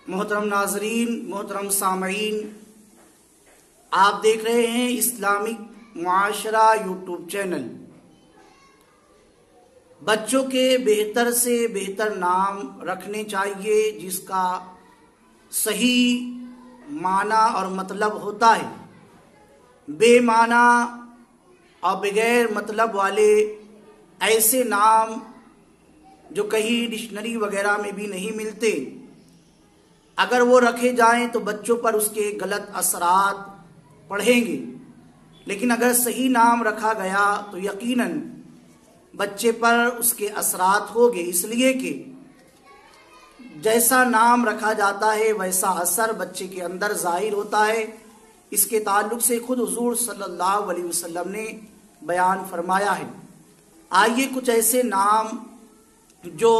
محترم ناظرین، محترم سامعین، آپ دیکھ رہے ہیں اسلامک معاشرہ یوٹیوب چینل۔ بچوں کے بہتر سے بہتر نام رکھنے چاہیے جس کا صحیح معنی اور مطلب ہوتا ہے۔ بے معنی اور بغیر مطلب والے ایسے نام جو کہیں ڈکشنری وغیرہ میں بھی نہیں ملتے، اگر وہ رکھے جائیں تو بچوں پر اس کے غلط اثرات پڑیں گے، لیکن اگر صحیح نام رکھا گیا تو یقیناً بچے پر اس کے اثرات ہوگے، اس لیے کہ جیسا نام رکھا جاتا ہے ویسا اثر بچے کے اندر ظاہر ہوتا ہے۔ اس کے تعلق سے خود حضور صلی اللہ علیہ وسلم نے بیان فرمایا ہے۔ آئیے کچھ ایسے نام جو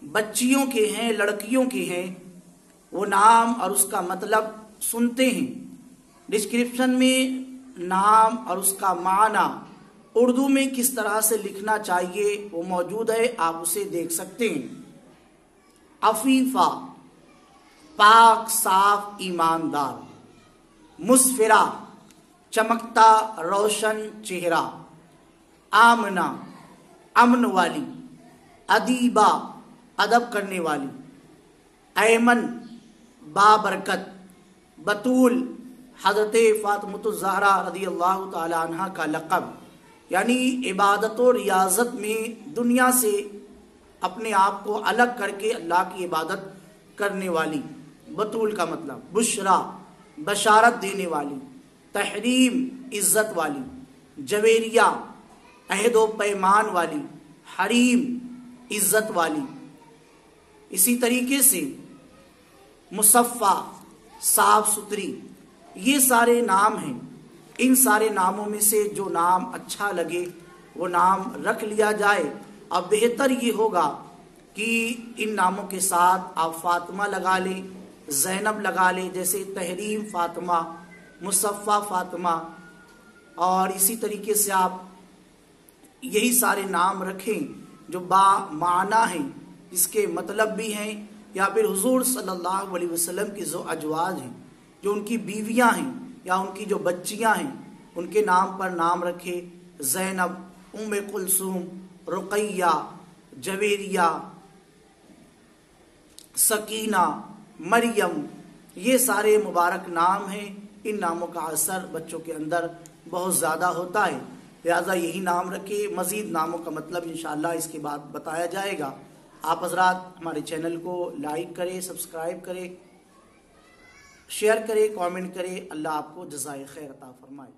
بچیوں کے ہیں، لڑکیوں کے ہیں، وہ نام اور اس کا مطلب سنتے ہیں۔ ڈسکرپشن میں نام اور اس کا معنی اردو میں کس طرح سے لکھنا چاہیے وہ موجود ہے، آپ اسے دیکھ سکتے ہیں۔ عفیفہ، پاک صاف ایماندار۔ مسفرہ، چمکتا روشن چہرہ۔ آمنہ، امن والی۔ ادیبہ، ادب کرنے والی۔ ایمن، بابرکت۔ بطول، حضرت فاطمۃ الزہرا رضی اللہ تعالی عنہ کا لقب، یعنی عبادت و ریاضت میں دنیا سے اپنے آپ کو الگ کر کے اللہ کی عبادت کرنے والی۔ بطول کا مطلب بشرا، بشارت دینے والی۔ تحریم، عزت والی۔ جویریہ، عہد و پیمان والی۔ حریم، عزت والی۔ اسی طریقے سے مصفہ، صاف ستھری۔ یہ سارے نام ہیں۔ ان سارے ناموں میں سے جو نام اچھا لگے وہ نام رکھ لیا جائے، اور بہتر یہ ہوگا کہ ان ناموں کے ساتھ آپ فاطمہ لگا لیں، زینب لگا لیں، جیسے تحریم فاطمہ، مصفہ فاطمہ، اور اسی طریقے سے آپ یہی سارے نام رکھیں جو با معنی ہیں، اس کے مطلب بھی ہیں، یا پھر حضور صلی اللہ علیہ وسلم کی جو ازواج ہیں، جو ان کی بیویاں ہیں یا ان کی جو بچیاں ہیں، ان کے نام پر نام رکھے۔ زینب، ام کلثوم، رقیہ، جویریہ، سکینہ، مریم، یہ سارے مبارک نام ہیں۔ ان ناموں کا اثر بچوں کے اندر بہت زیادہ ہوتا ہے، لہذا یہی نام رکھے۔ مزید ناموں کا مطلب انشاءاللہ اس کے بعد بتایا جائے گا۔ آپ حضرات ہمارے چینل کو لائک کریں، سبسکرائب کریں، شیئر کریں، کامنٹ کریں۔ اللہ آپ کو جزائے خیر عطا فرمائے۔